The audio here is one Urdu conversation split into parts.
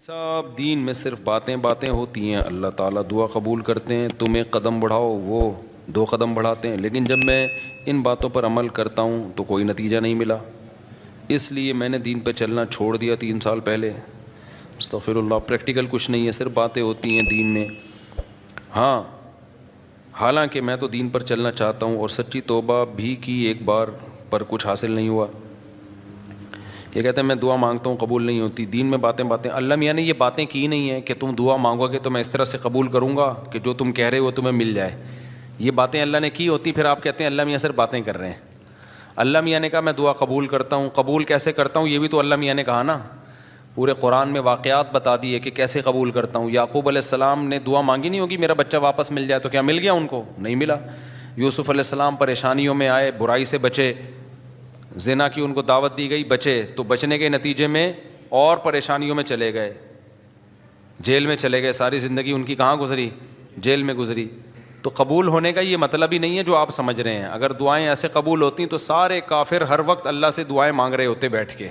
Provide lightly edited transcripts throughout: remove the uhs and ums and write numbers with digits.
صاحب دین میں صرف باتیں باتیں ہوتی ہیں، اللہ تعالیٰ دعا قبول کرتے ہیں، تمہیں قدم بڑھاؤ، وہ 2 قدم بڑھاتے ہیں، لیکن جب میں ان باتوں پر عمل کرتا ہوں تو کوئی نتیجہ نہیں ملا، اس لیے میں نے دین پہ چلنا چھوڑ دیا 3 سال پہلے۔ استغفر اللہ، پریکٹیکل کچھ نہیں ہے، صرف باتیں ہوتی ہیں دین میں۔ ہاں، حالانکہ میں تو دین پر چلنا چاہتا ہوں اور سچی توبہ بھی کی ایک بار، پر کچھ حاصل نہیں ہوا۔ یہ کہتے ہیں میں دعا مانگتا ہوں قبول نہیں ہوتی، دین میں باتیں باتیں۔ اللہ میاں نے یہ باتیں کی نہیں ہیں کہ تم دعا مانگو گے تو میں اس طرح سے قبول کروں گا کہ جو تم کہہ رہے ہو وہ تمہیں مل جائے۔ یہ باتیں اللہ نے کی ہوتی، پھر آپ کہتے ہیں اللہ میاں صرف باتیں کر رہے ہیں۔ اللہ میاں نے کہا میں دعا قبول کرتا ہوں، قبول کیسے کرتا ہوں یہ بھی تو اللہ میاں نے کہا نا، پورے قرآن میں واقعات بتا دیے کہ کیسے قبول کرتا ہوں۔ یعقوب علیہ السلام نے دعا مانگی نہیں ہوگی میرا بچہ واپس مل جائے، تو کیا مل گیا ان کو؟ نہیں ملا۔ یوسف علیہ السلام پریشانیوں میں آئے، برائی سے بچے، زنا کی ان کو دعوت دی گئی، بچے، تو بچنے کے نتیجے میں اور پریشانیوں میں چلے گئے، جیل میں چلے گئے، ساری زندگی ان کی کہاں گزری؟ جیل میں گزری۔ تو قبول ہونے کا یہ مطلب ہی نہیں ہے جو آپ سمجھ رہے ہیں۔ اگر دعائیں ایسے قبول ہوتی تو سارے کافر ہر وقت اللہ سے دعائیں مانگ رہے ہوتے بیٹھ کے،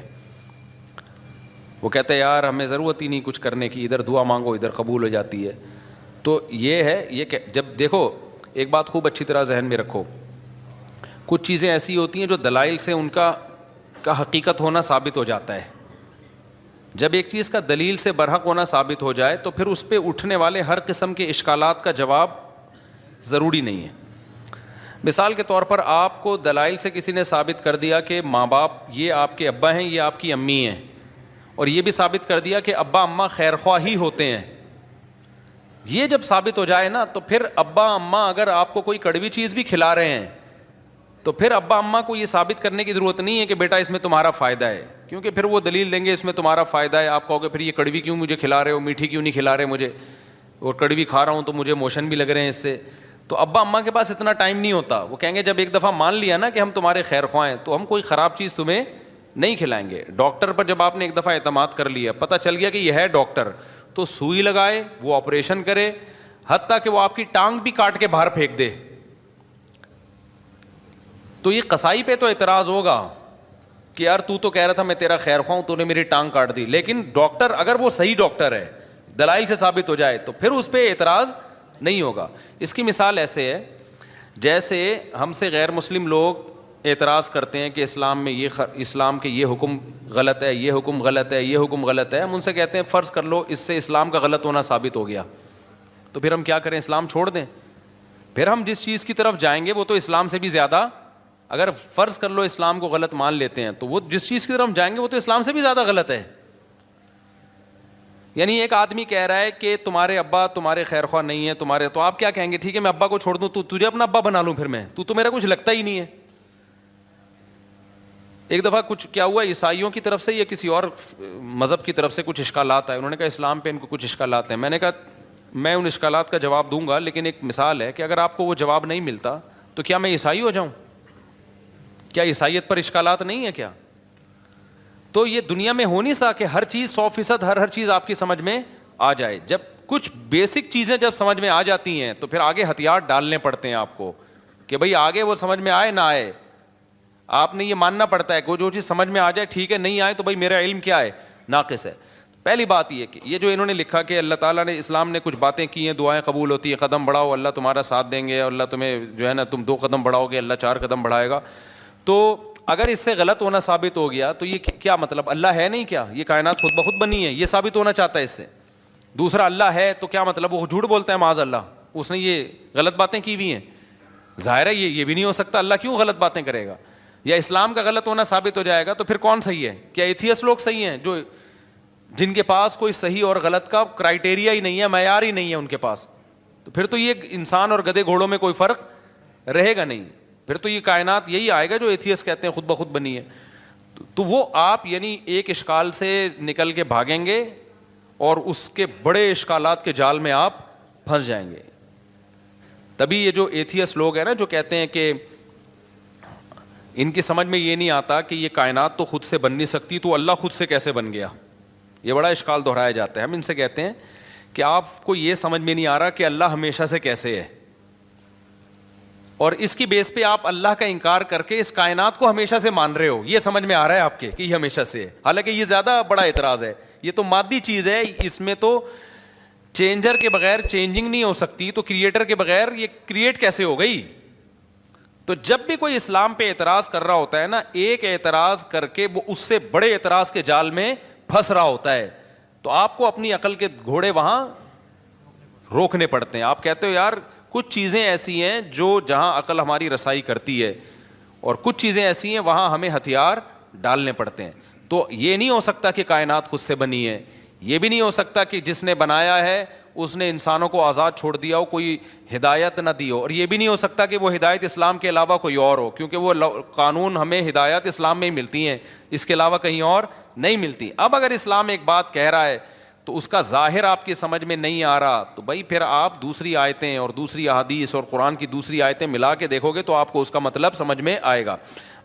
وہ کہتے ہیں یار ہمیں ضرورت ہی نہیں کچھ کرنے کی، ادھر دعا مانگو ادھر قبول ہو جاتی ہے۔ تو یہ ہے، یہ کہ جب دیکھو ایک بات خوب اچھی طرح ذہن میں رکھو، کچھ چیزیں ایسی ہوتی ہیں جو دلائل سے ان کا حقیقت ہونا ثابت ہو جاتا ہے۔ جب ایک چیز کا دلیل سے برحق ہونا ثابت ہو جائے تو پھر اس پہ اٹھنے والے ہر قسم کے اشکالات کا جواب ضروری نہیں ہے۔ مثال کے طور پر آپ کو دلائل سے کسی نے ثابت کر دیا کہ ماں باپ یہ آپ کے ابا ہیں، یہ آپ کی امی ہیں، اور یہ بھی ثابت کر دیا کہ ابا اماں خیر خواہ ہی ہوتے ہیں۔ یہ جب ثابت ہو جائے نا تو پھر ابا اماں اگر آپ کو کوئی کڑوی چیز بھی کھلا رہے ہیں تو پھر ابا اماں کو یہ ثابت کرنے کی ضرورت نہیں ہے کہ بیٹا اس میں تمہارا فائدہ ہے، کیونکہ پھر وہ دلیل دیں گے اس میں تمہارا فائدہ ہے۔ آپ کہو گے پھر یہ کڑوی کیوں مجھے کھلا رہے ہو، میٹھی کیوں نہیں کھلا رہے مجھے، اور کڑوی کھا رہا ہوں تو مجھے موشن بھی لگ رہے ہیں اس سے۔ تو ابا اماں کے پاس اتنا ٹائم نہیں ہوتا، وہ کہیں گے جب ایک دفعہ مان لیا نا کہ ہم تمہارے خیر خواہ ہیں تو ہم کوئی خراب چیز تمہیں نہیں کھلائیں گے۔ ڈاکٹر پر جب آپ نے ایک دفعہ اعتماد کر لیا، پتہ چل گیا کہ یہ ہے ڈاکٹر، تو سوئی لگائے، وہ آپریشن کرے، حتیٰ کہ وہ آپ کی ٹانگ بھی کاٹ کے باہر پھینک دے، تو یہ قصائی پہ تو اعتراض ہوگا کہ یار تو کہہ رہا تھا میں تیرا خیر خواہ ہوں، تو نے میری ٹانگ کاٹ دی۔ لیکن ڈاکٹر اگر وہ صحیح ڈاکٹر ہے، دلائل سے ثابت ہو جائے تو پھر اس پہ اعتراض نہیں ہوگا۔ اس کی مثال ایسے ہے جیسے ہم سے غیر مسلم لوگ اعتراض کرتے ہیں کہ اسلام میں اسلام کے یہ حکم غلط ہے، یہ حکم غلط ہے، یہ حکم غلط ہے۔ ہم ان سے کہتے ہیں فرض کر لو اس سے اسلام کا غلط ہونا ثابت ہو گیا، تو پھر ہم کیا کریں؟ اسلام چھوڑ دیں؟ پھر ہم جس چیز کی طرف جائیں گے وہ تو اسلام سے بھی زیادہ، اگر فرض کر لو اسلام کو غلط مان لیتے ہیں تو وہ جس چیز کی طرف ہم جائیں گے وہ تو اسلام سے بھی زیادہ غلط ہے۔ یعنی ایک آدمی کہہ رہا ہے کہ تمہارے ابا تمہارے خیر خواہ نہیں ہے تمہارے، تو آپ کیا کہیں گے؟ ٹھیک ہے میں ابا کو چھوڑ دوں، تجھے اپنا ابا بنا لوں، پھر میں تو میرا کچھ لگتا ہی نہیں ہے۔ ایک دفعہ کچھ کیا ہوا، عیسائیوں کی طرف سے یا کسی اور مذہب کی طرف سے کچھ اشکالات آئے، انہوں نے کہا اسلام پہ ان کو کچھ اشکالات ہیں۔ میں نے کہا میں ان اشکالات کا جواب دوں گا، لیکن ایک مثال ہے کہ اگر آپ کو وہ جواب نہیں ملتا تو کیا میں عیسائی ہو جاؤں؟ کیا عیسائیت پر اشکالات نہیں ہے کیا؟ تو یہ دنیا میں ہو نہیں سکتا کہ ہر چیز 100% ہر چیز آپ کی سمجھ میں آ جائے۔ جب کچھ بیسک چیزیں جب سمجھ میں آ جاتی ہیں تو پھر آگے ہتھیار ڈالنے پڑتے ہیں آپ کو کہ بھئی آگے وہ سمجھ میں آئے نہ آئے، آپ نے یہ ماننا پڑتا ہے کہ جو چیز سمجھ میں آ جائے ٹھیک ہے، نہیں آئے تو بھئی میرا علم کیا ہے؟ ناقص ہے۔ پہلی بات یہ کہ یہ جو انہوں نے لکھا کہ اللہ تعالیٰ نے اسلام نے کچھ باتیں کی ہیں، دعائیں قبول ہوتی ہیں، قدم بڑھاؤ اللہ تمہارا ساتھ دیں گے، اور اللہ تمہیں جو ہے نا تم 2 قدم بڑھاؤ گے اللہ 4 قدم بڑھائے گا، تو اگر اس سے غلط ہونا ثابت ہو گیا تو یہ کیا مطلب؟ اللہ ہے نہیں کیا؟ یہ کائنات خود بخود بنی ہے، یہ ثابت ہونا چاہتا ہے اس سے۔ دوسرا اللہ ہے تو کیا مطلب؟ وہ جھوٹ بولتا ہے معاذ اللہ، اس نے یہ غلط باتیں کی ہوئی ہیں۔ ظاہر ہے یہ بھی نہیں ہو سکتا، اللہ کیوں غلط باتیں کرے گا؟ یا اسلام کا غلط ہونا ثابت ہو جائے گا تو پھر کون صحیح ہے؟ کیا ایتھیسٹ لوگ صحیح ہیں جو جن کے پاس کوئی صحیح اور غلط کا کرائٹیریا ہی نہیں ہے، معیار ہی نہیں ہے ان کے پاس؟ تو پھر تو یہ انسان اور گدھے گھوڑوں میں کوئی فرق رہے گا نہیں، پھر تو یہ کائنات یہی آئے گا جو ایتھیسٹ کہتے ہیں خود بخود بنی ہے۔ تو وہ آپ یعنی ایک اشکال سے نکل کے بھاگیں گے اور اس کے بڑے اشکالات کے جال میں آپ پھنس جائیں گے۔ تبھی یہ جو ایتھیسٹ لوگ ہیں نا جو کہتے ہیں کہ ان کی سمجھ میں یہ نہیں آتا کہ یہ کائنات تو خود سے بن نہیں سکتی تو اللہ خود سے کیسے بن گیا، یہ بڑا اشکال دہرایا جاتا ہے۔ ہم ان سے کہتے ہیں کہ آپ کو یہ سمجھ میں نہیں آ رہا کہ اللہ ہمیشہ سے کیسے ہے، اور اس کی بیس پہ آپ اللہ کا انکار کر کے اس کائنات کو ہمیشہ سے مان رہے ہو، یہ سمجھ میں آ رہا ہے آپ کے کہ یہ ہمیشہ سے ہے، حالانکہ یہ زیادہ بڑا اعتراض ہے یہ تو مادی چیز ہے, اس میں تو چینجر کے بغیر چینجنگ نہیں ہو سکتی, تو کریٹر کے بغیر یہ کریٹ کیسے ہو گئی؟ تو جب بھی کوئی اسلام پہ اعتراض کر رہا ہوتا ہے نا, ایک اعتراض کر کے وہ اس سے بڑے اعتراض کے جال میں پھنس رہا ہوتا ہے, تو آپ کو اپنی عقل کے گھوڑے وہاں روکنے پڑتے ہیں. آپ کہتے ہو یار کچھ چیزیں ایسی ہیں جو جہاں عقل ہماری رسائی کرتی ہے, اور کچھ چیزیں ایسی ہیں وہاں ہمیں ہتھیار ڈالنے پڑتے ہیں. تو یہ نہیں ہو سکتا کہ کائنات خود سے بنی ہے, یہ بھی نہیں ہو سکتا کہ جس نے بنایا ہے اس نے انسانوں کو آزاد چھوڑ دیا ہو, کوئی ہدایت نہ دی ہو, اور یہ بھی نہیں ہو سکتا کہ وہ ہدایت اسلام کے علاوہ کوئی اور ہو, کیونکہ وہ قانون ہمیں ہدایت اسلام میں ہی ملتی ہیں, اس کے علاوہ کہیں اور نہیں ملتی. اب اگر اسلام ایک بات کہہ رہا ہے تو اس کا ظاہر آپ کی سمجھ میں نہیں آ رہا, تو بھائی پھر آپ دوسری آیتیں اور دوسری احادیث اور قرآن کی دوسری آیتیں ملا کے دیکھو گے تو آپ کو اس کا مطلب سمجھ میں آئے گا.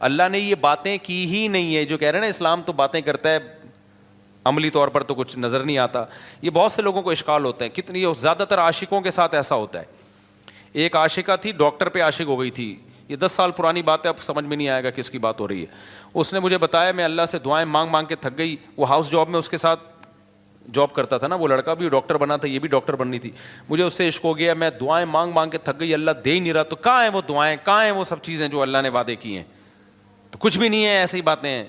اللہ نے یہ باتیں کی ہی نہیں ہے, جو کہہ رہے ہیں نا اسلام تو باتیں کرتا ہے, عملی طور پر تو کچھ نظر نہیں آتا. یہ بہت سے لوگوں کو اشکال ہوتے ہیں, کتنی زیادہ تر عاشقوں کے ساتھ ایسا ہوتا ہے. ایک عاشقہ تھی, ڈاکٹر پہ عاشق ہو گئی تھی, یہ 10 سال پرانی بات ہے, اب سمجھ میں نہیں آئے گا کس کی بات ہو رہی ہے. اس نے مجھے بتایا, میں اللہ سے دعائیں مانگ مانگ کے تھک گئی. وہ ہاؤس جاب میں اس کے ساتھ جاب کرتا تھا نا, وہ لڑکا بھی ڈاکٹر بنا تھا, یہ بھی ڈاکٹر بننی تھی. مجھے اس سے عشق ہو گیا, میں دعائیں مانگ مانگ کے تھک گئی, اللہ دے ہی نہیں رہا. تو کہاں ہیں وہ دعائیں, کہاں ہیں وہ سب چیزیں جو اللہ نے وعدے کی ہیں؟ تو کچھ بھی نہیں ہے, ایسی باتیں ہیں.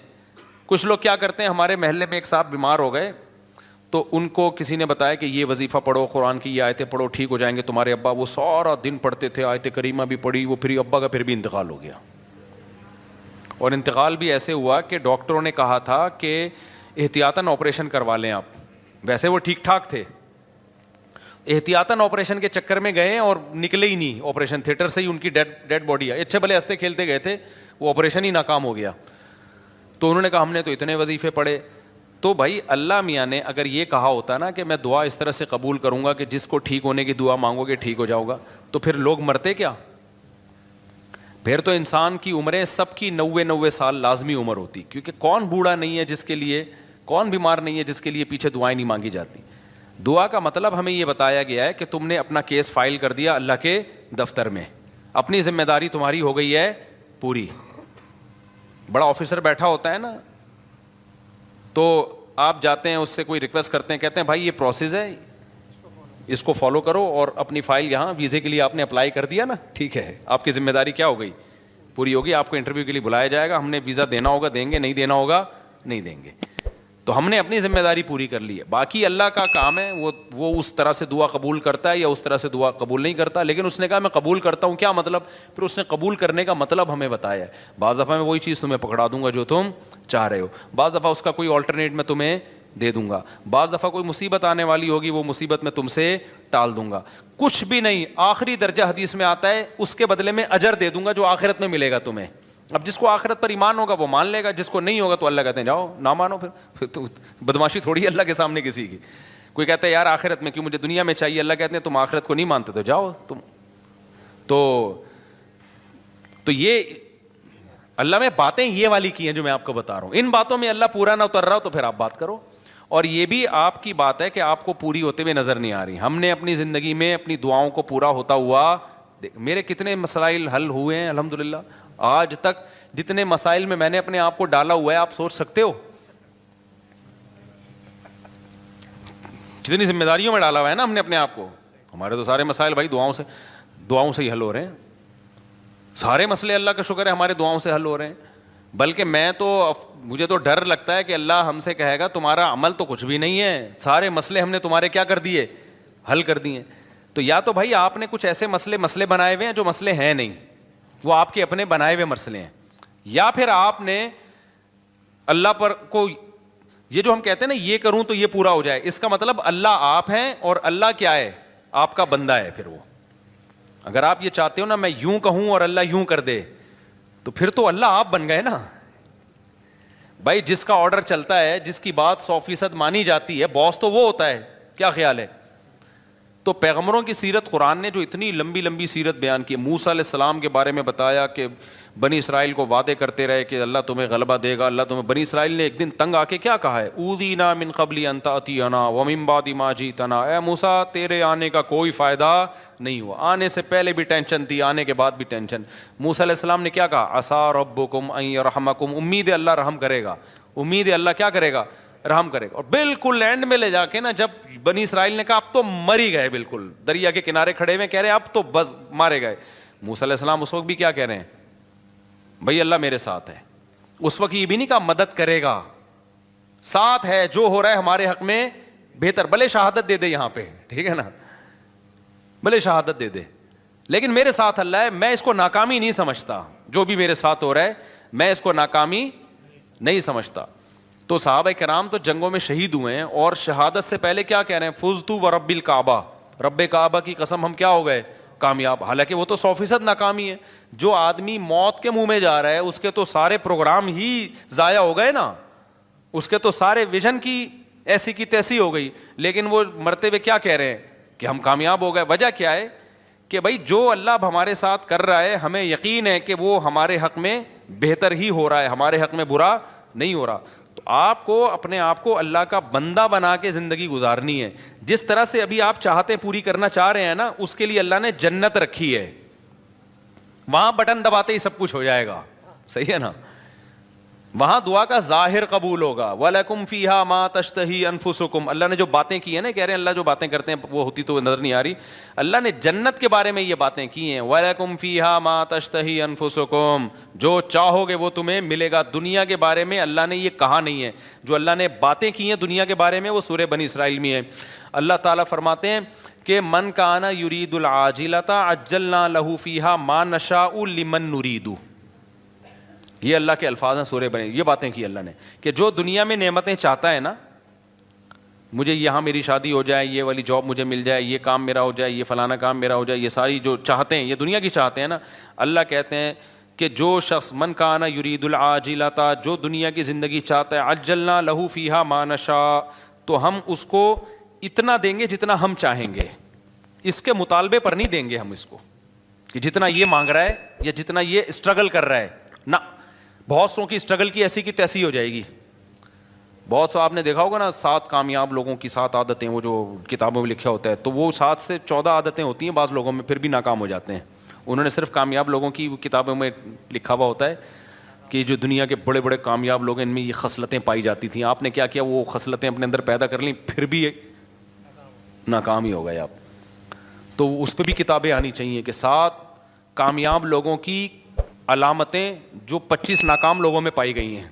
کچھ لوگ کیا کرتے ہیں, ہمارے محلے میں ایک صاحب بیمار ہو گئے, تو ان کو کسی نے بتایا کہ یہ وظیفہ پڑھو, قرآن کی یہ آیتیں پڑھو, ٹھیک ہو جائیں گے تمہارے ابا. وہ سارا دن پڑھتے تھے, آیت کریمہ بھی پڑھی, وہ پھر ابا کا پھر بھی انتقال ہو گیا. اور انتقال بھی ایسے ہوا کہ ڈاکٹروں نے کہا تھا کہ احتیاطاً آپریشن کروا لیں آپ, ویسے وہ ٹھیک ٹھاک تھے, احتیاطاً آپریشن کے چکر میں گئے اور نکلے ہی نہیں آپریشن تھیٹر سے ہی, ان کی ڈیڈ باڈی ہے. اچھے بھلے ہنستے کھیلتے گئے تھے, وہ آپریشن ہی ناکام ہو گیا. تو انہوں نے کہا ہم نے تو اتنے وظیفے پڑھے. تو بھائی اللہ میاں نے اگر یہ کہا ہوتا نا کہ میں دعا اس طرح سے قبول کروں گا کہ جس کو ٹھیک ہونے کی دعا مانگو گے ٹھیک ہو جاؤ گا, تو پھر لوگ مرتے کیا؟ پھر تو انسان کی عمریں سب کی 90 سال لازمی عمر ہوتی, کیونکہ کون بوڑھا نہیں ہے جس کے لیے, کون بیمار نہیں ہے جس کے لیے پیچھے دعائیں نہیں مانگی جاتی. دعا کا مطلب ہمیں یہ بتایا گیا ہے کہ تم نے اپنا کیس فائل کر دیا اللہ کے دفتر میں, اپنی ذمہ داری تمہاری ہو گئی ہے پوری. بڑا آفیسر بیٹھا ہوتا ہے نا, تو آپ جاتے ہیں اس سے کوئی ریکویسٹ کرتے ہیں, کہتے ہیں بھائی یہ پروسیس ہے, اس کو فالو کرو, اور اپنی فائل یہاں ویزے کے لیے آپ نے اپلائی کر دیا نا, ٹھیک ہے, آپ کی ذمہ داری کیا ہو گئی, پوری ہوگی. آپ کو انٹرویو کے لیے بلایا جائے گا, ہم نے ویزا دینا ہوگا دیں گے, نہیں دینا ہوگا نہیں دیں گے. تو ہم نے اپنی ذمہ داری پوری کر لی ہے. باقی اللہ کا کام ہے, وہ اس طرح سے دعا قبول کرتا ہے یا اس طرح سے دعا قبول نہیں کرتا. لیکن اس نے کہا میں قبول کرتا ہوں, کیا مطلب؟ پھر اس نے قبول کرنے کا مطلب ہمیں بتایا ہے. بعض دفعہ میں وہی چیز تمہیں پکڑا دوں گا جو تم چاہ رہے ہو, بعض دفعہ اس کا کوئی آلٹرنیٹ میں تمہیں دے دوں گا, بعض دفعہ کوئی مصیبت آنے والی ہوگی, وہ مصیبت میں تم سے ٹال دوں گا. کچھ بھی نہیں, آخری درجہ حدیث میں آتا ہے, اس کے بدلے میں اجر دے دوں گا جو آخرت میں ملے گا تمہیں. اب جس کو آخرت پر ایمان ہوگا وہ مان لے گا, جس کو نہیں ہوگا تو اللہ کہتے ہیں جاؤ نہ مانو. پھر تو بدماشی تھوڑی ہے اللہ کے سامنے کسی کی. کوئی کہتا ہے یار آخرت میں کیوں, مجھے دنیا میں چاہیے, اللہ کہتے ہیں تم آخرت کو نہیں مانتے تو جاؤ تم. تو یہ اللہ میں باتیں یہ والی کی ہیں جو میں آپ کو بتا رہا ہوں. ان باتوں میں اللہ پورا نہ اتر رہا ہو تو پھر آپ بات کرو. اور یہ بھی آپ کی بات ہے کہ آپ کو پوری ہوتے ہوئے نظر نہیں آ رہی. ہم نے اپنی زندگی میں اپنی دعاؤں کو پورا ہوتا ہوا, میرے کتنے مسائل حل ہوئے ہیں الحمدللہ. آج تک جتنے مسائل میں نے اپنے آپ کو ڈالا ہوا ہے, آپ سوچ سکتے ہو جتنی ذمہ داریوں میں ڈالا ہوا ہے نا ہم نے اپنے آپ کو. ہمارے تو سارے مسائل بھائی دعاؤں سے ہی حل ہو رہے ہیں. سارے مسئلے اللہ کا شکر ہے ہمارے دعاؤں سے حل ہو رہے ہیں. بلکہ مجھے تو ڈر لگتا ہے کہ اللہ ہم سے کہے گا تمہارا عمل تو کچھ بھی نہیں ہے, سارے مسئلے ہم نے تمہارے کیا کر دیے, حل کر دیے. تو یا تو بھائی آپ نے کچھ ایسے مسئلے بنائے ہوئے ہیں جو مسئلے ہیں نہیں, وہ آپ کے اپنے بنائے ہوئے مسئلے ہیں, یا پھر آپ نے اللہ پر کو یہ جو ہم کہتے ہیں نا یہ کروں تو یہ پورا ہو جائے, اس کا مطلب اللہ آپ ہیں اور اللہ کیا ہے, آپ کا بندہ ہے. پھر وہ اگر آپ یہ چاہتے ہو نا میں یوں کہوں اور اللہ یوں کر دے, تو پھر تو اللہ آپ بن گئے نا بھائی. جس کا آرڈر چلتا ہے, جس کی بات 100% مانی جاتی ہے, باس تو وہ ہوتا ہے. کیا خیال ہے؟ تو پیغمبروں کی سیرت, قرآن نے جو اتنی لمبی لمبی سیرت بیان کی, موسیٰ علیہ السلام کے بارے میں بتایا کہ بنی اسرائیل کو وعدے کرتے رہے کہ اللہ تمہیں غلبہ دے گا, اللہ تمہیں. بنی اسرائیل نے ایک دن تنگ آ کے کیا کہا ہے, اوذینا من قبل ان تأتینا ومن بعد ما جئتنا, اے موسیٰ تیرے آنے کا کوئی فائدہ نہیں ہوا. آنے سے پہلے بھی ٹینشن تھی, آنے کے بعد بھی ٹینشن. موسیٰ علیہ السلام نے کیا کہا, عسیٰ ربکم ان یرحمکم, امید ہے اللہ رحم کرے گا, امید ہے اللہ کیا کرے گا, رحم کرے گا. اور بالکل اینڈ میں لے جا کے نا جب بنی اسرائیل نے کہا اب تو مر ہی گئے, بالکل دریا کے کنارے کھڑے ہوئے کہہ رہے ہیں اب تو بس مارے گئے, موسیٰ علیہ السلام اس وقت بھی کیا کہہ رہے ہیں, بھائی اللہ میرے ساتھ ہے. اس وقت یہ بھی نہیں کہا مدد کرے گا, ساتھ ہے, جو ہو رہا ہے ہمارے حق میں بہتر, بھلے شہادت دے دے یہاں پہ, ٹھیک ہے نا, بھلے شہادت دے دے, لیکن میرے ساتھ اللہ ہے, میں اس کو ناکامی نہیں سمجھتا, جو بھی میرے ساتھ ہو رہا ہے میں اس کو ناکامی نہیں سمجھتا. تو صحابہ کرام تو جنگوں میں شہید ہوئے ہیں, اور شہادت سے پہلے کیا کہہ رہے ہیں, فزت ورب الکعبہ, رب کعبہ کی قسم ہم کیا ہو گئے, کامیاب. حالانکہ وہ تو 100% ناکامی ہے. جو آدمی موت کے منہ میں جا رہا ہے اس کے تو سارے پروگرام ہی ضائع ہو گئے نا, اس کے تو سارے ویژن کی ایسی کی تیسی ہو گئی. لیکن وہ مرتے ہوئے کیا کہہ رہے ہیں کہ ہم کامیاب ہو گئے. وجہ کیا ہے کہ بھائی جو اللہ اب ہمارے ساتھ کر رہا ہے ہمیں یقین ہے کہ وہ ہمارے حق میں بہتر ہی ہو رہا ہے, ہمارے حق میں برا نہیں ہو رہا. تو آپ کو اپنے آپ کو اللہ کا بندہ بنا کے زندگی گزارنی ہے. جس طرح سے ابھی آپ چاہتے پوری کرنا چاہ رہے ہیں نا, اس کے لیے اللہ نے جنت رکھی ہے, وہاں بٹن دباتے ہی سب کچھ ہو جائے گا, صحیح ہے نا. وہاں دعا کا ظاہر قبول ہوگا. وَلَكُمْ فِيهَا مَا تَشْتَهِي أَنفُسُكُمْ, اللہ نے جو باتیں کی ہیں نا, کہہ رہے ہیں اللہ جو باتیں کرتے ہیں وہ ہوتی تو نظر نہیں آ رہی, اللہ نے جنت کے بارے میں یہ باتیں کی ہیں. وَلَكُمْ فِيهَا مَا تَشْتَهِي أَنفُسُكُمْ, جو چاہو گے وہ تمہیں ملے گا. دنیا کے بارے میں اللہ نے یہ کہا نہیں ہے, جو اللہ نے باتیں کی ہیں دنیا کے بارے میں وہ سورہ بنی اسرائیل میں ہے. اللہ تعالیٰ فرماتے ہیں کہ من کان یرید العاجلۃ عجلنا لہ فیہا ما نشاء لمن نرید. یہ اللہ کے الفاظ ہیں سورہ بنی, یہ باتیں کی اللہ نے کہ جو دنیا میں نعمتیں چاہتا ہے نا, مجھے یہاں میری شادی ہو جائے, یہ والی جاب مجھے مل جائے, یہ کام میرا ہو جائے, یہ فلانا کام میرا ہو جائے, یہ ساری جو چاہتے ہیں یہ دنیا کی چاہتے ہیں نا, اللہ کہتے ہیں کہ جو شخص من کان یرید العاجلۃ, جو دنیا کی زندگی چاہتا ہے, عجلنا لہ فیہا ما نشاء, تو ہم اس کو اتنا دیں گے جتنا ہم چاہیں گے, اس کے مطالبے پر نہیں دیں گے ہم اس کو کہ جتنا یہ مانگ رہا ہے یا جتنا یہ اسٹرگل کر رہا ہے نہ. بہت سو کی اسٹرگل کی ایسی کی تیسی ہو جائے گی. بہت سو آپ نے دیکھا ہوگا نا 7 کامیاب لوگوں کی 7 عادتیں, وہ جو کتابوں میں لکھا ہوتا ہے, تو وہ 7 سے 14 عادتیں ہوتی ہیں بعض لوگوں میں, پھر بھی ناکام ہو جاتے ہیں. انہوں نے صرف کامیاب لوگوں کی کتابوں میں لکھا ہوا ہوتا ہے کہ جو دنیا کے بڑے بڑے کامیاب لوگ ہیں ان میں یہ خصلتیں پائی جاتی تھیں. آپ نے کیا کیا, وہ خصلتیں اپنے اندر پیدا کر لیں, پھر بھی ناکام ہی ہو گئے آپ. تو اس پہ بھی کتابیں آنی چاہیے کہ 7 کامیاب لوگوں کی علامتیں جو 25 ناکام لوگوں میں پائی گئی ہیں.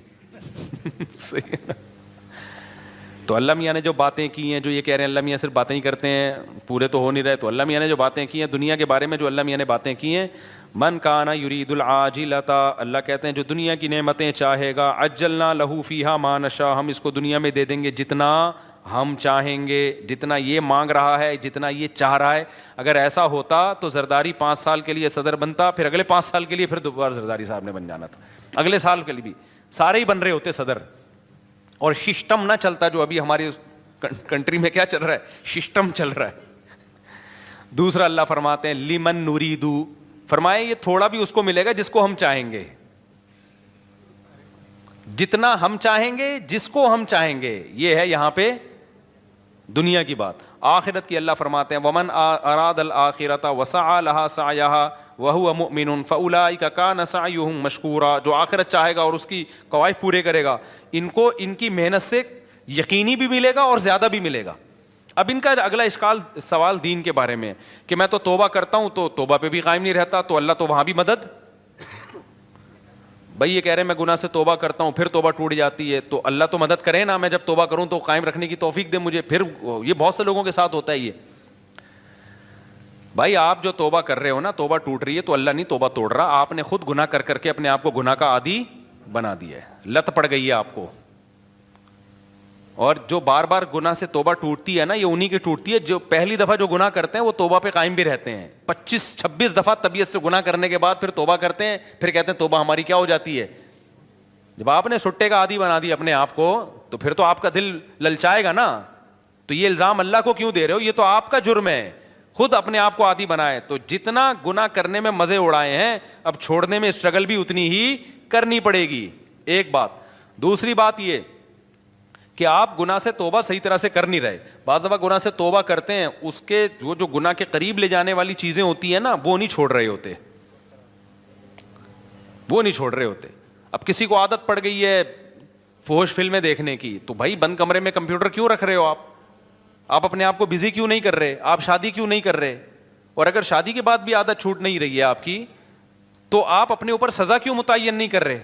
تو اللہ میاں نے جو باتیں کی ہیں, جو یہ کہہ رہے ہیں اللہ میاں صرف باتیں ہی کرتے ہیں, پورے تو ہو نہیں رہے, تو اللہ میاں نے جو باتیں کی ہیں دنیا کے بارے میں, جو اللہ میاں نے باتیں کی ہیں, من کان یرید العاجلۃ, اللہ کہتے ہیں جو دنیا کی نعمتیں چاہے گا, عجلنا لہ فیہا ما نشاء, ہم اس کو دنیا میں دے دیں گے جتنا ہم چاہیں گے, جتنا یہ مانگ رہا ہے, جتنا یہ چاہ رہا ہے. اگر ایسا ہوتا تو زرداری 5 سال کے لیے صدر بنتا, پھر اگلے 5 سال کے لیے پھر دوبارہ زرداری صاحب نے بن جانا تھا, اگلے سال کے لیے بھی سارے ہی بن رہے ہوتے صدر, اور سسٹم نہ چلتا جو ابھی ہماری کنٹری میں کیا چل رہا ہے, سسٹم چل رہا ہے. دوسرا اللہ فرماتے ہیں لمن نرید, فرمائے یہ تھوڑا بھی اس کو ملے گا جس کو ہم چاہیں گے, جتنا ہم چاہیں گے, جس کو ہم چاہیں گے. یہ ہے یہاں پہ دنیا کی بات. آخرت کی اللہ فرماتے ہیں ومن اراد الآخرۃ وسعى لها سعيها وهو مؤمن فاولئک کان سعیهم مشکورا, جو آخرت چاہے گا اور اس کی قواعد پورے کرے گا, ان کو ان کی محنت سے یقینی بھی ملے گا اور زیادہ بھی ملے گا. اب ان کا اگلا سوال دین کے بارے میں کہ میں تو توبہ کرتا ہوں تو توبہ پہ بھی قائم نہیں رہتا, تو اللہ تو وہاں بھی مدد. بھائی یہ کہہ رہے ہیں میں گناہ سے توبہ کرتا ہوں پھر توبہ ٹوٹ جاتی ہے, تو اللہ تو مدد کرے نا, میں جب توبہ کروں تو قائم رکھنے کی توفیق دے مجھے. پھر یہ بہت سے لوگوں کے ساتھ ہوتا ہے یہ. بھائی آپ جو توبہ کر رہے ہو نا, توبہ ٹوٹ رہی ہے تو اللہ نہیں توبہ توڑ رہا, آپ نے خود گناہ کر کر کے اپنے آپ کو گناہ کا عادی بنا دیا ہے, لت پڑ گئی ہے آپ کو. اور جو بار بار گناہ سے توبہ ٹوٹتی ہے نا, یہ انہی کی ٹوٹتی ہے جو پہلی دفعہ جو گناہ کرتے ہیں وہ توبہ پہ قائم بھی رہتے ہیں. 25-26 دفعہ طبیعت سے گناہ کرنے کے بعد پھر توبہ کرتے ہیں, پھر کہتے ہیں توبہ ہماری کیا ہو جاتی ہے. جب آپ نے سٹے کا عادی بنا دیا اپنے آپ کو, تو پھر تو آپ کا دل للچائے گا نا. تو یہ الزام اللہ کو کیوں دے رہے ہو, یہ تو آپ کا جرم ہے, خود اپنے آپ کو عادی بنائے. تو جتنا گناہ کرنے میں مزے اڑائے ہیں, اب چھوڑنے میں اسٹرگل بھی اتنی ہی کرنی پڑے گی. ایک بات. دوسری بات یہ کہ آپ گناہ سے توبہ صحیح طرح سے کر نہیں رہے. بعض دفعہ گناہ سے توبہ کرتے ہیں, اس کے جو گناہ کے قریب لے جانے والی چیزیں ہوتی ہیں نا, وہ نہیں چھوڑ رہے ہوتے, وہ نہیں چھوڑ رہے ہوتے. اب کسی کو عادت پڑ گئی ہے فحش فلمیں دیکھنے کی. تو بھائی بند کمرے میں کمپیوٹر کیوں رکھ رہے ہو آپ اپنے آپ کو بزی کیوں نہیں کر رہے, آپ شادی کیوں نہیں کر رہے, اور اگر شادی کے بعد بھی عادت چھوٹ نہیں رہی ہے آپ کی, تو آپ اپنے اوپر سزا کیوں متعین نہیں کر رہے؟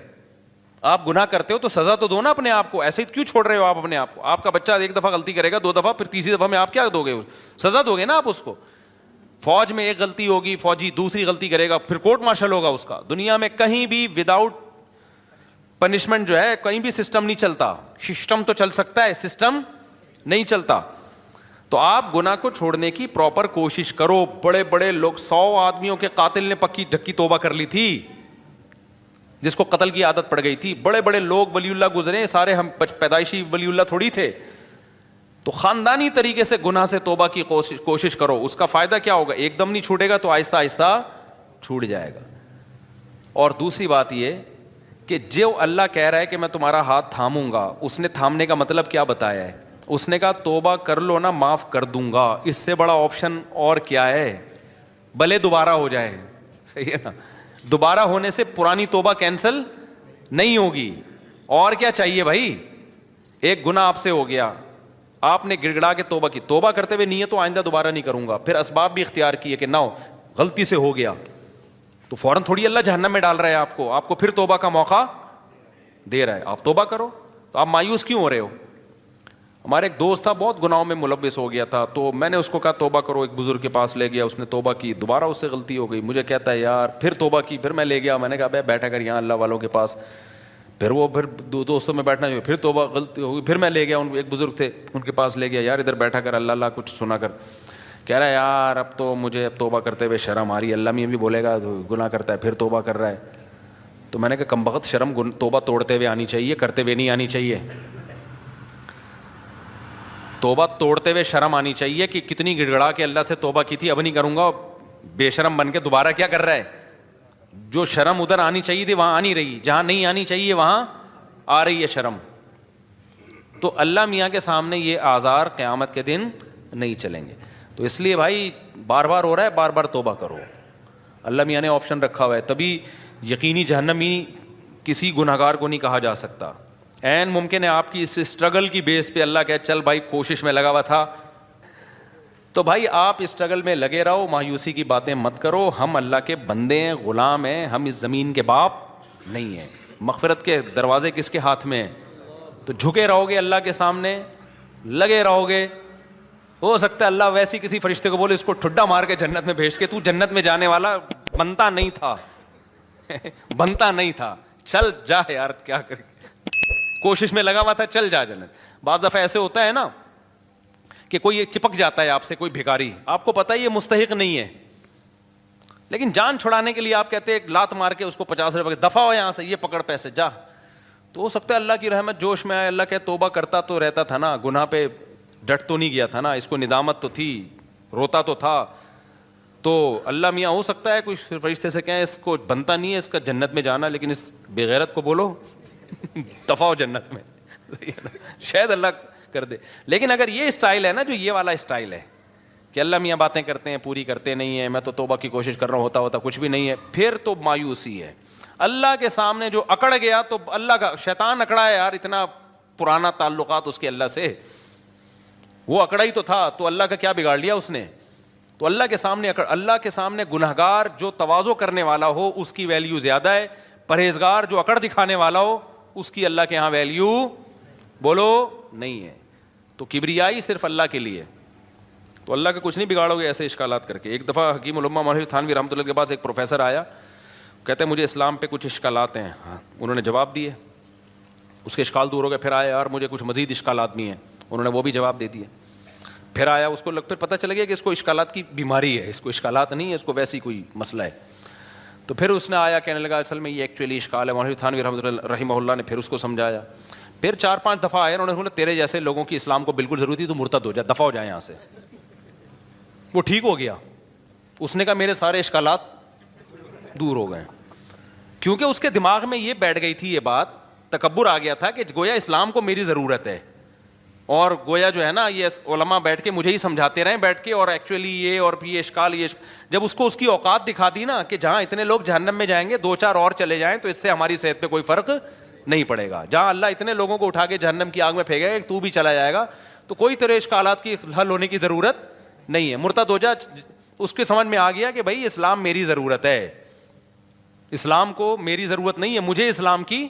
آپ گناہ کرتے ہو تو سزا تو دو نا اپنے آپ کو, ایسے ہی کیوں چھوڑ رہے ہو آپ اپنے آپ کو؟ آپ کا بچہ ایک دفعہ غلطی کرے گا, 2 دفعہ, پھر تیسری دفعہ میں آپ کیا دو گے؟ سزا دو گے نا آپ اس کو. فوج میں ایک غلطی ہوگی, فوجی دوسری غلطی کرے گا, پھر کورٹ مارشل ہوگا اس کا. دنیا میں کہیں بھی وداؤٹ پنشمنٹ جو ہے کہیں بھی سسٹم نہیں چلتا. سسٹم تو چل سکتا ہے, سسٹم نہیں چلتا. تو آپ گناہ کو چھوڑنے کی پراپر کوشش کرو. بڑے بڑے لوگ, 100 آدمیوں کے قاتل نے پکی ڈھکی توبہ کر لی تھی, جس کو قتل کی عادت پڑ گئی تھی. بڑے بڑے لوگ ولی اللہ گزرے, سارے ہم پیدائشی ولی اللہ تھوڑی تھے. تو خاندانی طریقے سے گناہ سے توبہ کی کوشش کرو. اس کا فائدہ کیا ہوگا؟ ایک دم نہیں چھوٹے گا تو آہستہ آہستہ چھوٹ جائے گا. اور دوسری بات یہ کہ جو اللہ کہہ رہا ہے کہ میں تمہارا ہاتھ تھاموں گا, اس نے تھامنے کا مطلب کیا بتایا ہے؟ اس نے کہا توبہ کر لو نا, معاف کر دوں گا. اس سے بڑا آپشن اور کیا ہے؟ بھلے دوبارہ ہو جائے, صحیح ہے نا. دوبارہ ہونے سے پرانی توبہ کینسل نہیں ہوگی. اور کیا چاہیے بھائی؟ ایک گناہ آپ سے ہو گیا, آپ نے گڑ گڑا کے توبہ کی, توبہ کرتے ہوئے نیت تو آئندہ دوبارہ نہیں کروں گا, پھر اسباب بھی اختیار کیے کہ نہ ہو, غلطی سے ہو گیا, تو فوراً تھوڑی اللہ جہنم میں ڈال رہا ہے آپ کو پھر توبہ کا موقع دے رہا ہے. آپ توبہ کرو. تو آپ مایوس کیوں ہو رہے ہو؟ ہمارے ایک دوست تھا, بہت گناہوں میں ملوث ہو گیا تھا, تو میں نے اس کو کہا توبہ کرو. ایک بزرگ کے پاس لے گیا, اس نے توبہ کی, دوبارہ اس سے غلطی ہو گئی. مجھے کہتا ہے یار پھر توبہ کی, پھر میں لے گیا, میں نے کہا بھائی بیٹھا کر یہاں اللہ والوں کے پاس. پھر وہ پھر دوستوں میں بیٹھنا جو, پھر توبہ غلطی ہو گئی, پھر میں لے گیا, ایک بزرگ تھے ان کے پاس لے گیا, یار ادھر بیٹھا کر اللہ اللہ کچھ سنا کر. کہہ رہا ہے یار اب تو مجھے اب توبہ کرتے ہوئے شرم آ رہی ہے, اللہ میں بھی بولے گا گناہ کرتا ہے پھر توبہ کر رہا ہے. تو میں نے کہا کمبخت, شرم توبہ توڑتے ہوئے آنی چاہیے, کرتے ہوئے نہیں آنی چاہیے. توبہ توڑتے ہوئے شرم آنی چاہیے کہ کتنی گڑ گڑا کے اللہ سے توبہ کی تھی, اب نہیں کروں گا. بے شرم بن کے دوبارہ کیا کر رہا ہے؟ جو شرم ادھر آنی چاہیے تھی وہاں آنی رہی, جہاں نہیں آنی چاہیے وہاں آ رہی ہے شرم. تو اللہ میاں کے سامنے یہ آزار قیامت کے دن نہیں چلیں گے. تو اس لیے بھائی بار بار ہو رہا ہے, بار بار توبہ کرو. اللہ میاں نے آپشن رکھا ہوا ہے, تبھی یقینی جہنمی کسی گنہگار کو نہیں کہا جا سکتا. عین ممکن ہے آپ کی اس اسٹرگل کی بیس پہ اللہ کہے چل بھائی کوشش میں لگا ہوا تھا, تو بھائی آپ اسٹرگل میں لگے رہو, مایوسی کی باتیں مت کرو. ہم اللہ کے بندے ہیں, غلام ہیں, ہم اس زمین کے باپ نہیں ہیں. مغفرت کے دروازے کس کے ہاتھ میں ہیں؟ تو جھکے رہو گے اللہ کے سامنے, لگے رہو گے. ہو سکتا ہے اللہ ویسی کسی فرشتے کو بولے اس کو ٹھڈا مار کے جنت میں بھیج کے, تو جنت میں جانے والا بنتا نہیں تھا بنتا نہیں تھا, چل جا یار کیا کرے, کوشش میں لگا ہوا تھا, چل جا جنت. بعض دفعہ ایسے ہوتا ہے نا کہ کوئی چپک جاتا ہے آپ سے, کوئی بھکاری, آپ کو پتہ ہے یہ مستحق نہیں ہے, لیکن جان چھڑانے کے لیے آپ کہتے ہیں لات مار کے اس کو 50 روپے دفع ہو یہاں سے, یہ پکڑ پیسے جا. تو ہو سکتا ہے اللہ کی رحمت جوش میں آئے, اللہ کہ توبہ کرتا تو رہتا تھا نا, گناہ پہ ڈٹ تو نہیں گیا تھا نا, اس کو ندامت تو تھی, روتا تو تھا. تو اللہ میاں ہو سکتا ہے کوئی فرشتے سے کہیں اس کو بنتا نہیں ہے اس کا جنت میں جانا, لیکن اس بے غیرت کو بولو دفع ہو جنت میں, شاید اللہ کر دے. لیکن اگر یہ اسٹائل ہے نا, جو یہ والا اسٹائل ہے کہ اللہ میاں باتیں کرتے ہیں پوری کرتے نہیں ہیں, میں تو توبہ کی کوشش کر رہا ہوں, ہوتا کچھ بھی نہیں ہے, پھر تو مایوسی ہے. اللہ کے سامنے جو اکڑ گیا تو اللہ کا شیطان اکڑا ہے یار, اتنا پرانا تعلقات اس کے اللہ سے, وہ اکڑا ہی تو تھا, تو اللہ کا کیا بگاڑ لیا اس نے. تو اللہ کے سامنے اللہ کے سامنے گنہگار جو تواضع کرنے والا ہو اس کی ویلیو زیادہ ہے, پرہیزگار جو اکڑ دکھانے والا ہو اس کی اللہ کے ہاں ویلیو بولو نہیں ہے. تو کبریائی صرف اللہ کے لیے, تو اللہ کا کچھ نہیں بگاڑو گے ایسے اشکالات کر کے. ایک دفعہ حکیم الامہ مولانا تھانوی رحمۃ اللہ کے پاس ایک پروفیسر آیا, کہتے ہیں مجھے اسلام پہ کچھ اشکالات ہیں. انہوں نے جواب دیے, اس کے اشکال دور ہو گئے. پھر آیا یار مجھے کچھ مزید اشکالات بھی ہیں, انہوں نے وہ بھی جواب دے دیے. پھر آیا, اس کو پھر پتہ چل گیا کہ اس کو اشکالات کی بیماری ہے, اس کو اشکالات نہیں ہے, اس کو ویسی کوئی مسئلہ ہے. تو پھر اس نے آیا کہنے لگا اصل میں یہ ایکچولی اشکال ہے. مولانا تھانوی رحمہ اللہ نے پھر اس کو سمجھایا. پھر 4-5 دفعہ آئے, انہوں نے بولا تیرے جیسے لوگوں کی اسلام کو بالکل ضرورت تھی, تو مرتد ہو جا, دفع ہو جائے یہاں سے. وہ ٹھیک ہو گیا. اس نے کہا میرے سارے اشکالات دور ہو گئے, کیونکہ اس کے دماغ میں یہ بیٹھ گئی تھی, یہ بات تکبر آ گیا تھا کہ گویا اسلام کو میری ضرورت ہے, اور گویا جو ہے نا یہ علماء بیٹھ کے مجھے ہی سمجھاتے رہیں بیٹھ کے, اور ایکچولی یہ اور یہ اشکال یہ جب اس کو اس کی اوقات دکھا دی نا کہ جہاں اتنے لوگ جہنم میں جائیں گے 2-4 اور چلے جائیں تو اس سے ہماری صحت پہ کوئی فرق نہیں پڑے گا. جہاں اللہ اتنے لوگوں کو اٹھا کے جہنم کی آگ میں پھینکے گا کہ تو بھی چلا جائے گا, تو کوئی تیرے اشکالات کی حل ہونے کی ضرورت نہیں ہے. مرتد ہو جا, اس کے سمجھ میں آ گیا کہ بھائی اسلام میری ضرورت ہے, اسلام کو میری ضرورت نہیں ہے, مجھے اسلام کی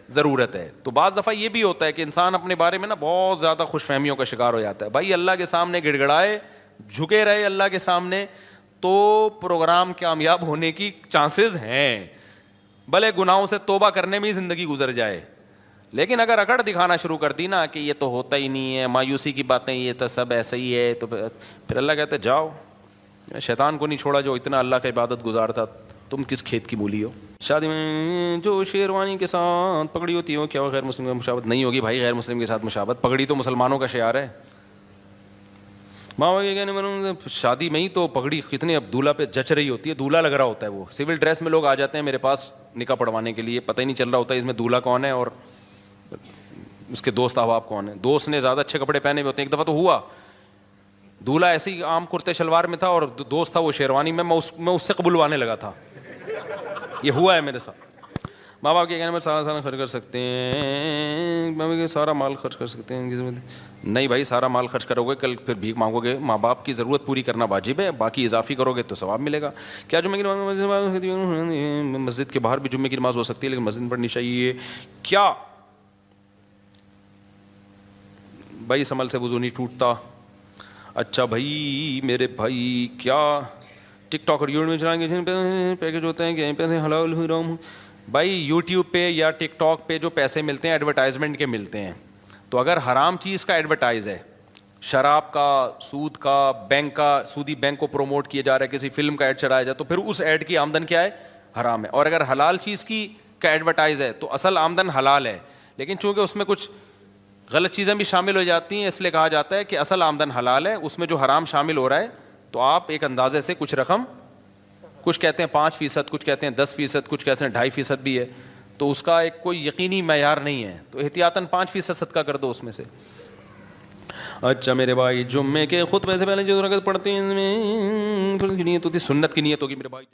ضرورت ہے. تو بعض دفعہ یہ بھی ہوتا ہے کہ انسان اپنے بارے میں نا بہت زیادہ خوش فہمیوں کا شکار ہو جاتا ہے. بھائی اللہ کے سامنے گڑ گڑائے, جھکے رہے اللہ کے سامنے, تو پروگرام کامیاب ہونے کی چانسز ہیں. بھلے گناہوں سے توبہ کرنے میں ہی زندگی گزر جائے, لیکن اگر اکڑ دکھانا شروع کر دی نا کہ یہ تو ہوتا ہی نہیں ہے, مایوسی کی باتیں, یہ تو سب ایسا ہی ہے, تو پھر اللہ کہتے جاؤ, شیطان کو نہیں چھوڑا جو اتنا اللہ کا عبادت گزار تھا, تم کس کھیت کی مولی ہو. شادی میں جو شیروانی کے ساتھ پگڑی ہوتی ہے کیا وہ غیر مسلم کا مشابہت نہیں ہوگی؟ بھائی غیر مسلم کے ساتھ مشابہت, پگڑی تو مسلمانوں کا شعار ہے. ماں کے کہنے شادی میں ہی تو پگڑی کتنے اب دولہا پہ جچ رہی ہوتی ہے, دولہا لگ رہا ہوتا ہے, وہ سول ڈریس میں لوگ آ جاتے ہیں میرے پاس نکاح پڑھوانے کے لیے, پتہ ہی نہیں چل رہا ہوتا ہے اس میں دولہا کون ہے اور اس کے دوست احباب کون ہیں. دوست نے زیادہ اچھے کپڑے پہنے ہوئے ہوتے ہیں. ایک دفعہ تو ہوا, دولہا ایسے ہی عام کرتے شلوار میں تھا اور دوست تھا وہ شیروانی میں, میں اس سے قبولوانے لگا تھا. یہ ہوا ہے میرے ساتھ. ماں باپ کے کہنے میں سارا خرچ کر سکتے ہیں, سارا مال خرچ کر سکتے ہیں. نہیں بھائی, سارا مال خرچ کرو گے کل پھر بھیک مانگو گے. ماں باپ کی ضرورت پوری کرنا واجب ہے, باقی اضافی کرو گے تو ثواب ملے گا. کیا جمعے کی نماز مسجد کے باہر بھی جمعے کی نماز ہو سکتی ہے لیکن مسجد میں پڑھنی چاہیے کیا؟ بھائی اس عمل سے وضو نہیں ٹوٹتا. اچھا بھائی میرے بھائی, کیا ٹک ٹاک اور یوٹیوب میں چلائیں گے پیکج ہوتے ہیں کہ پیسے حلال حرام؟ بھائی یوٹیوب پہ یا ٹک ٹاک پہ جو پیسے ملتے ہیں ایڈورٹائزمنٹ کے ملتے ہیں. تو اگر حرام چیز کا ایڈورٹائز ہے, شراب کا, سود کا, بینک کا, سودی بینک کو پروموٹ کیا جا رہا ہے, کسی فلم کا ایڈ چلایا جائے, تو پھر اس ایڈ کی آمدن کیا ہے؟ حرام ہے. اور اگر حلال چیز کی کا ایڈورٹائز ہے تو اصل آمدن حلال ہے, لیکن چونکہ اس میں کچھ غلط چیزیں بھی شامل ہو جاتی ہیں اس لیے کہا جاتا ہے کہ اصل آمدن حلال ہے, اس میں جو حرام شامل ہو رہا ہے تو آپ ایک اندازے سے کچھ رقم, کچھ کہتے ہیں 5%, کچھ کہتے ہیں 10%, کچھ کہتے ہیں 2.5% بھی ہے, تو اس کا ایک کوئی یقینی معیار نہیں ہے, تو احتیاطاً 5% صدقہ کر دو اس میں سے. اچھا میرے بھائی, جمعے کے خطبے سے پہلے جو رکعت پڑھتے ہیں نیت ہوتی ہے, سنت کی نیت ہوگی میرے بھائی.